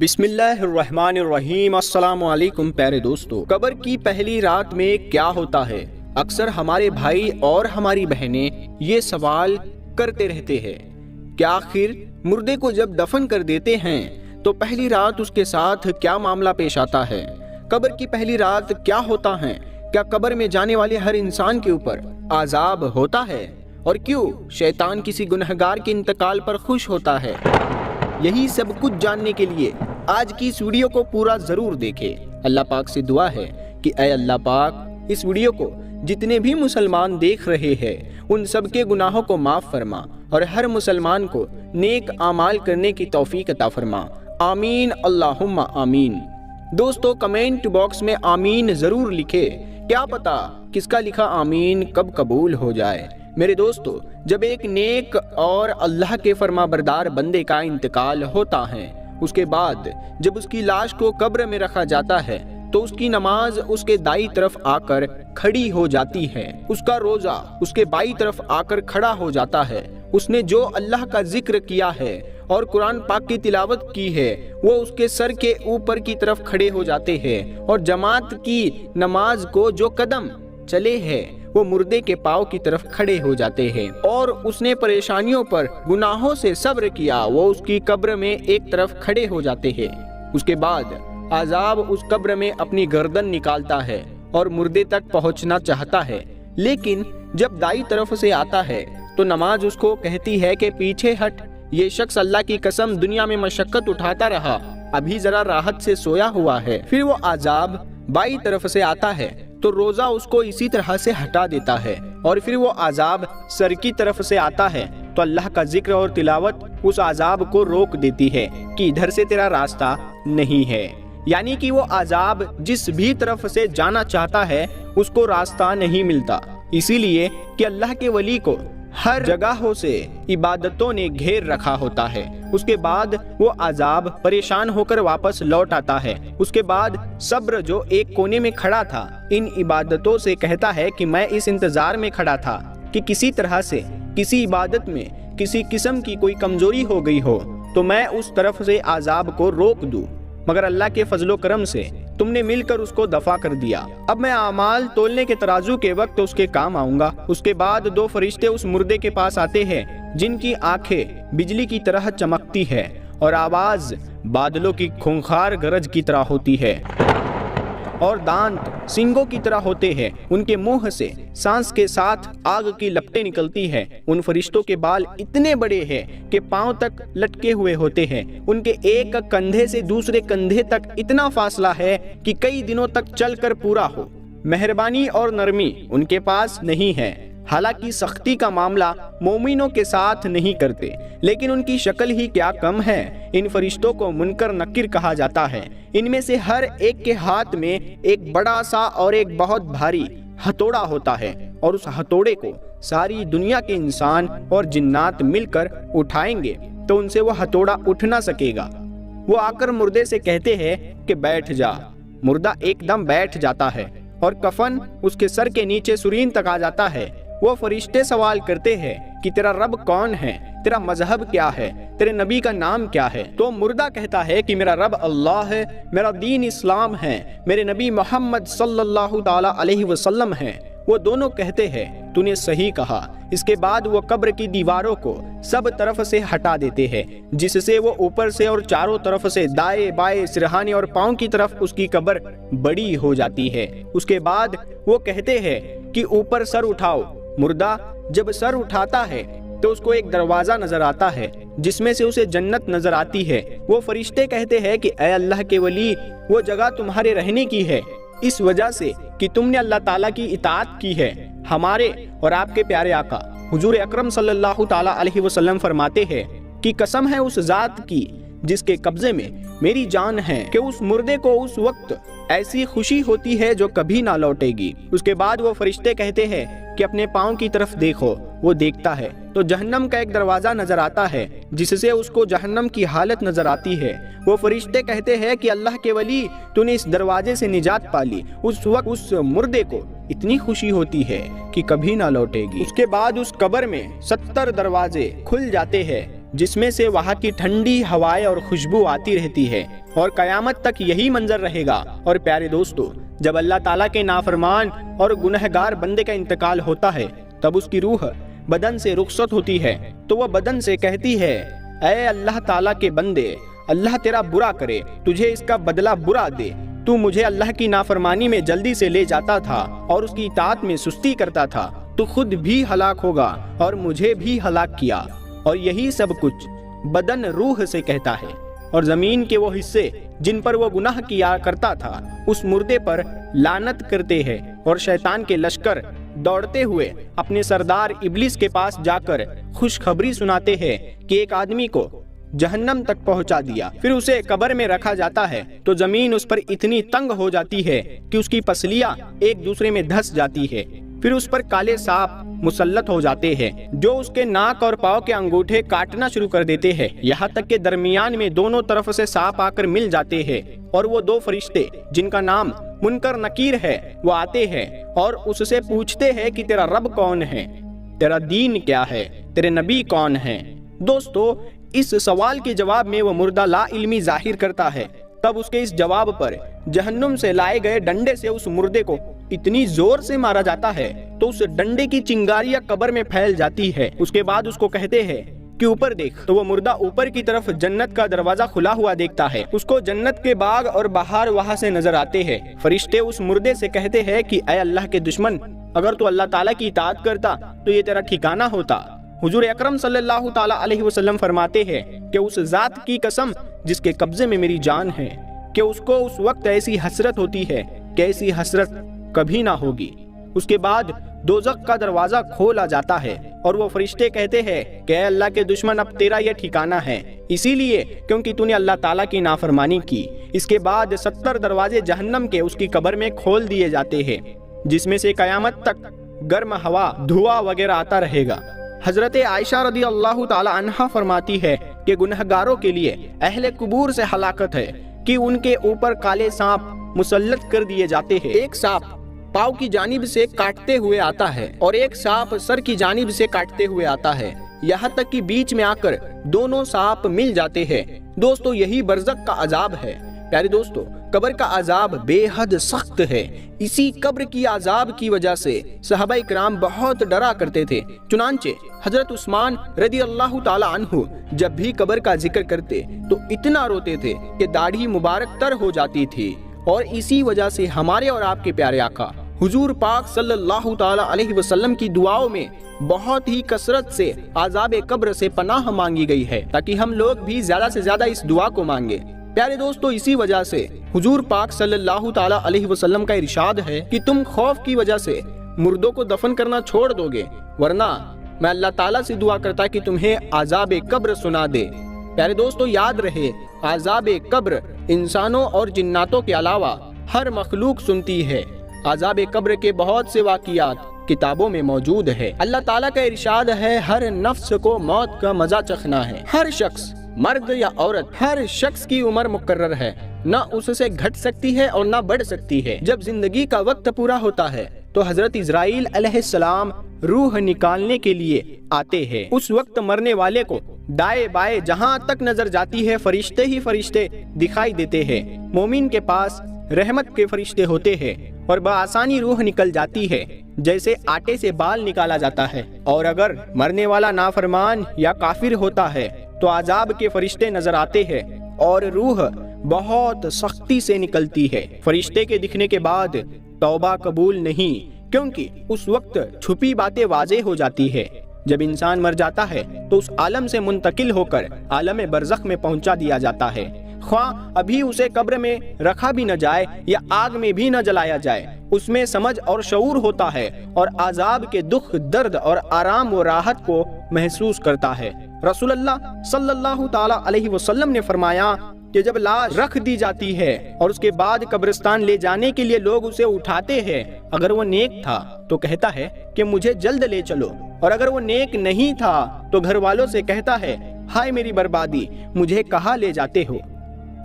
بسم اللہ الرحمن الرحیم۔ السلام علیکم پیارے دوستو، قبر کی پہلی رات میں کیا ہوتا ہے؟ اکثر ہمارے بھائی اور ہماری بہنیں یہ سوال کرتے رہتے ہیں کہ آخر مردے کو جب دفن کر دیتے ہیں تو پہلی رات اس کے ساتھ کیا معاملہ پیش آتا ہے؟ قبر کی پہلی رات کیا ہوتا ہے؟ کیا قبر میں جانے والے ہر انسان کے اوپر عذاب ہوتا ہے؟ اور کیوں شیطان کسی گنہگار کے انتقال پر خوش ہوتا ہے؟ یہی سب کچھ جاننے کے لیے آج کی اس ویڈیو کو پورا ضرور دیکھیں۔ اللہ پاک سے دعا ہے کہ اے اللہ پاک، اس ویڈیو کو جتنے بھی مسلمان دیکھ رہے ہیں ان سب کے گناہوں کو معاف فرما اور ہر مسلمان کو نیک اعمال کرنے کی توفیق عطا فرما، آمین اللہم آمین۔ دوستو کمنٹ باکس میں آمین ضرور لکھے، کیا پتا کس کا لکھا آمین کب قبول ہو جائے۔ میرے دوستو، جب ایک نیک اور اللہ کے فرما بردار بندے کا انتقال ہوتا ہے، اس کے بعد جب اس کی لاش کو قبر میں رکھا جاتا ہے تو اس کی نماز اس کے دائیں طرف آ کر کھڑی ہو جاتی ہے، اس کا روزہ اس کے بائیں طرف آ کر کھڑا ہو جاتا ہے۔ اس نے جو اللہ کا ذکر کیا ہے اور قرآن پاک کی تلاوت کی ہے وہ اس کے سر کے اوپر کی طرف کھڑے ہو جاتے ہیں، اور جماعت کی نماز کو جو قدم چلے ہیں وہ مردے کے پاؤں کی طرف کھڑے ہو جاتے ہیں، اور اس نے پریشانیوں پر گناہوں سے صبر کیا وہ اس کی قبر میں ایک طرف کھڑے ہو جاتے ہیں۔ اس کے بعد عذاب اس قبر میں اپنی گردن نکالتا ہے اور مردے تک پہنچنا چاہتا ہے، لیکن جب دائیں طرف سے آتا ہے تو نماز اس کو کہتی ہے کہ پیچھے ہٹ، یہ شخص اللہ کی قسم دنیا میں مشقت اٹھاتا رہا، ابھی ذرا راحت سے سویا ہوا ہے۔ پھر وہ عذاب بائیں طرف سے آتا ہے تو روزہ اس کو اسی طرح سے ہٹا دیتا ہے، اور پھر وہ عذاب سر کی طرف سے آتا ہے تو اللہ کا ذکر اور تلاوت اس عذاب کو روک دیتی ہے کہ ادھر سے تیرا راستہ نہیں ہے، یعنی کہ وہ عذاب جس بھی طرف سے جانا چاہتا ہے اس کو راستہ نہیں ملتا، اسی لیے کہ اللہ کے ولی کو ہر جگہوں سے عبادتوں نے گھیر رکھا ہوتا ہے۔ اس کے بعد وہ عذاب پریشان ہو کر واپس لوٹ آتا ہے۔ اس کے بعد صبر جو ایک کونے میں کھڑا تھا ان عبادتوں سے کہتا ہے کہ میں اس انتظار میں کھڑا تھا کہ کسی طرح سے کسی عبادت میں کسی قسم کی کوئی کمزوری ہو گئی ہو تو میں اس طرف سے عذاب کو روک دوں، مگر اللہ کے فضل و کرم سے تم نے مل کر اس کو دفع کر دیا۔ اب میں اعمال تولنے کے ترازو کے وقت اس کے کام آؤں گا۔ اس کے بعد دو فرشتے اس مردے کے پاس آتے ہیں جن کی آنکھیں بجلی کی طرح چمکتی ہے اور آواز بادلوں کی خونخوار گرج کی طرح ہوتی ہے، اور دانت سنگوں کی طرح ہوتے ہیں۔ ان کے منہ سے سانس کے ساتھ آگ کی لپٹیں نکلتی ہیں۔ ان فرشتوں کے بال اتنے بڑے ہیں کہ پاؤں تک لٹکے ہوئے ہوتے ہیں۔ ان کے ایک کندھے سے دوسرے کندھے تک اتنا فاصلہ ہے کہ کئی دنوں تک چل کر پورا ہو۔ مہربانی اور نرمی ان کے پاس نہیں ہے، حالانکہ سختی کا معاملہ مومنوں کے ساتھ نہیں کرتے، لیکن ان کی شکل ہی کیا کم ہے۔ ان فرشتوں کو منکر نکیر کہا جاتا ہے۔ ان میں سے ہر ایک کے ہاتھ میں ایک بڑا سا اور ایک بہت بھاری ہتھوڑا ہوتا ہے، اور اس ہتھوڑے کو ساری دنیا کے انسان اور جنات مل کر اٹھائیں گے تو ان سے وہ ہتھوڑا اٹھ نہ سکے گا۔ وہ آ کر مردے سے کہتے ہیں کہ بیٹھ جا۔ مردہ ایک دم بیٹھ جاتا ہے اور کفن اس کے سر کے نیچے سرین تک آ جاتا ہے۔ وہ فرشتے سوال کرتے ہیں کہ تیرا رب کون ہے، تیرا مذہب کیا ہے، تیرے نبی کا نام کیا ہے؟ تو مردہ کہتا ہے کہ میرا رب اللہ ہے، میرا دین اسلام ہے، میرے نبی محمد صلی اللہ تعالی علیہ وسلم ہے۔ وہ دونوں کہتے ہیں تو نے صحیح کہا۔ اس کے بعد وہ قبر کی دیواروں کو سب طرف سے ہٹا دیتے ہیں، جس سے وہ اوپر سے اور چاروں طرف سے دائیں بائیں سرہانے اور پاؤں کی طرف اس کی قبر بڑی ہو جاتی ہے۔ اس کے بعد وہ کہتے ہیں کہ اوپر سر اٹھاؤ۔ مردہ جب سر اٹھاتا ہے تو اس کو ایک دروازہ نظر آتا ہے جس میں سے اسے جنت نظر آتی ہے۔ وہ فرشتے کہتے ہیں کہ اے اللہ کے ولی، وہ جگہ تمہارے رہنے کی ہے اس وجہ سے کہ تم نے اللہ تعالیٰ کی اطاعت کی ہے۔ ہمارے اور آپ کے پیارے آقا حضور اکرم صلی اللہ تعالیٰ علیہ وسلم فرماتے ہیں کہ قسم ہے اس ذات کی جس کے قبضے میں میری جان ہے کہ اس مردے کو اس وقت ایسی خوشی ہوتی ہے جو کبھی نہ لوٹے گی۔ اس کے بعد وہ فرشتے کہتے ہیں کہ اپنے پاؤں کی طرف دیکھو۔ وہ دیکھتا ہے تو جہنم کا ایک دروازہ نظر آتا ہے جس سے اس کو جہنم کی حالت نظر آتی ہے۔ وہ فرشتے کہتے ہیں کہ اللہ کے ولی، تو نے اس دروازے سے نجات پالی۔ اس وقت اس مردے کو اتنی خوشی ہوتی ہے کہ کبھی نہ لوٹے گی۔ اس کے بعد اس قبر میں 70 دروازے کھل جاتے ہیں जिसमें से वहाँ की ठंडी हवाएं और खुशबू आती रहती है और कयामत तक यही मंजर रहेगा। और प्यारे दोस्तों, जब अल्लाह ताला के नाफरमान और गुनहगार बंदे का इंतकाल होता है तब उसकी रूह बदन से रुखसत होती है तो वह बदन से कहती है, ऐ अल्लाह ताला के बंदे, अल्लाह तेरा बुरा करे, तुझे इसका बदला बुरा दे। तू मुझे अल्लाह की नाफरमानी में जल्दी से ले जाता था और उसकी इताअत में सुस्ती करता था, तू खुद भी हलाक होगा और मुझे भी हलाक किया। और यही सब कुछ बदन रूह से कहता है। और जमीन के वो हिस्से जिन पर वो गुनाह किया करता था उस मुर्दे पर लानत करते हैं और शैतान के लश्कर दौड़ते हुए अपने सरदार इब्लिस के पास जाकर खुशखबरी सुनाते हैं कि एक आदमी को जहन्नम तक पहुंचा दिया। फिर उसे कब्र में रखा जाता है तो जमीन उस पर इतनी तंग हो जाती है कि उसकी पसलियां एक दूसरे में धंस जाती है। फिर उस पर काले सांप मुसल्लत हो जाते हैं जो उसके नाक और पाँव के अंगूठे काटना शुरू कर देते हैं, यहाँ तक के दरमियान में दोनों तरफ से सांप आकर मिल जाते हैं। और वो दो फरिश्ते जिनका नाम मुनकर नकीर है वो आते हैं और उससे पूछते हैं कि तेरा रब कौन है, तेरा दीन क्या है, तेरे नबी कौन है। दोस्तों, इस सवाल के जवाब में वो मुर्दा ला इल्मी जाहिर करता है। तब उसके इस जवाब पर जहन्नुम से लाए गए डंडे से उस मुर्दे को इतनी जोर से मारा जाता है तो उस डंडे की चिंगारियां कब्र में फैल जाती है। उसके बाद उसको कहते हैं कि ऊपर देख, तो वो मुर्दा ऊपर की तरफ जन्नत का दरवाजा खुला हुआ देखता है। उसको जन्नत के बाग और बहार वहां से नजर आते हैं। फरिश्ते उस मुर्दे से कहते हैं कि ऐ अल्लाह के दुश्मन, अगर तू अल्लाह ताला की इताअत करता तो ये तेरा ठिकाना होता। हुजूर अकरम सल्लल्लाहु ताला अलैहि वसल्लम फरमाते हैं कि उस जात की कसम जिसके कब्जे में मेरी जान है कि उसको उस वक्त ऐसी हसरत होती है कि ऐसी हसरत कभी ना होगी। उसके बाद दोज़ख का दरवाजा खोला जाता है और वो फरिश्ते कहते हैं कि अल्लाह के दुश्मन, अब तेरा यह ठिकाना है, इसीलिए क्योंकि तूने अल्लाह ताला की नाफरमानी की। इसके बाद 70 दरवाजे जहन्नम के उसकी कब्र में खोल दिए जाते हैं जिसमें से कयामत तक गर्म हवा, धुआं वगैरह आता रहेगा। हजरत आयशा रदी अल्लाह ताला अन्हा फरमाती है कि गुनहगारों के लिए अहले कुबूर से हलाकत है कि उनके ऊपर काले सांप मुसल्लत कर दिए जाते हैं। एक सांप पाँव की जानिब से काटते हुए आता है और एक सांप सर की जानिब से काटते हुए आता है, यहाँ तक कि बीच में आकर दोनों सांप मिल जाते हैं। दोस्तों, यही बरज़ख का अजाब है। प्यारे दोस्तों, कब्र का अजाब बेहद सख्त है। इसी कब्र की अजाब की वजह से सहाबाए किराम बहुत डरा करते थे। चुनांचे हजरत उस्मान रदी अल्लाह ताला अन्हु जब भी कब्र का जिक्र करते तो इतना रोते थे कि दाढ़ी मुबारक तर हो जाती थी। और इसी वजह से हमारे और आपके प्यारे आका हुजूर पाक सल्लल्लाहु ताला अलैहि वसल्लम की दुआओं में बहुत ही कसरत से आज़ाब कब्र से पनाह मांगी गई है ताकि हम लोग भी ज्यादा से ज्यादा इस दुआ को मांगे। प्यारे दोस्तों, इसी वजह से हुजूर पाक सल्लल्लाहु ताला अलैहि वसल्लम का इरशाद है कि तुम खौफ की वजह से मुर्दों को दफन करना छोड़ दोगे, वरना मैं अल्लाह ताला से दुआ करता कि तुम्हें आज़ाब कब्र सुना दे। प्यारे दोस्तों, याद रहे, आज़ाब कब्र इंसानों और जिन्नातों के अलावा हर मखलूक सुनती है। आज़ाब कब्र के बहुत से वाक़ियात किताबों में मौजूद है। अल्लाह ताला का इरशाद है, हर नफ्स को मौत का मजा चखना है। हर शख्स, मर्द या औरत, हर शख्स की उम्र मुकर्रर है, न उससे घट सकती है और न बढ़ सकती है। जब जिंदगी का वक्त पूरा होता है तो हजरत इजराइल अलैहिस्सलाम रूह निकालने के लिए आते हैं। उस वक्त मरने वाले को दाएं बाएं जहां तक नजर जाती है फरिश्ते ही फरिश्ते दिखाई देते हैं। मोमिन के पास रहमत के फरिश्ते होते हैं और बआसानी रूह निकल जाती है जैसे आटे से बाल निकाला जाता है। और अगर मरने वाला नाफरमान या काफिर होता है तो आजाब के फरिश्ते नजर आते हैं और रूह बहुत सख्ती से निकलती है। फरिश्ते के दिखने के बाद तौबा कबूल नहीं, क्योंकि उस वक्त छुपी बातें वाज़ेह हो जाती है। जब इंसान मर जाता है तो उस आलम से मुंतकिल होकर आलम बरज़ख में पहुंचा दिया जाता है। ख्वाह अभी उसे कब्र में रखा भी न जाए या आग में भी न जलाया जाए, उसमें समझ और शऊर होता है और आजाब के दुख, दर्द और आराम व राहत को महसूस करता है। रसूलुल्लाह सल्लल्लाहु ताला अलैहि वसल्लम ने फरमाया कि जब लाश रख दी जाती है और उसके बाद कब्रिस्तान ले जाने के लिए लोग उसे उठाते हैं, अगर वो नेक था तो कहता है कि मुझे जल्द ले चलो, और अगर वो नेक नहीं था तो घर वालों से कहता है, हाय मेरी बर्बादी, मुझे कहाँ ले जाते हो।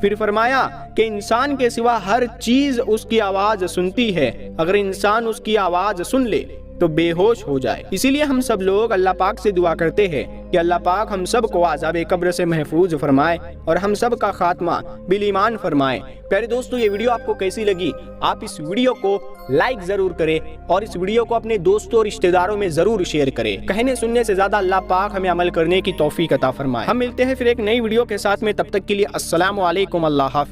फिर फरमाया कि इंसान के सिवा हर चीज उसकी आवाज सुनती है। अगर इंसान उसकी आवाज सुन ले तो बेहोश हो जाए। इसीलिए हम सब लोग अल्लाह पाक से दुआ करते हैं कि अल्लाह पाक हम सब को आज़ाब कब्र से महफूज फरमाए और हम सब का खात्मा बिल ईमान फरमाए। प्यारे दोस्तों, ये वीडियो आपको कैसी लगी? आप इस वीडियो को लाइक जरूर करें और इस वीडियो को अपने दोस्तों और रिश्तेदारों में जरूर शेयर करें। कहने सुनने से ज्यादा अल्लाह पाक हमें अमल करने की तौफीक अता फरमाए। हम मिलते हैं फिर एक नई वीडियो के साथ में, तब तक के लिए अस्सलामु अलैकुम, अल्लाह हाफ़िज़।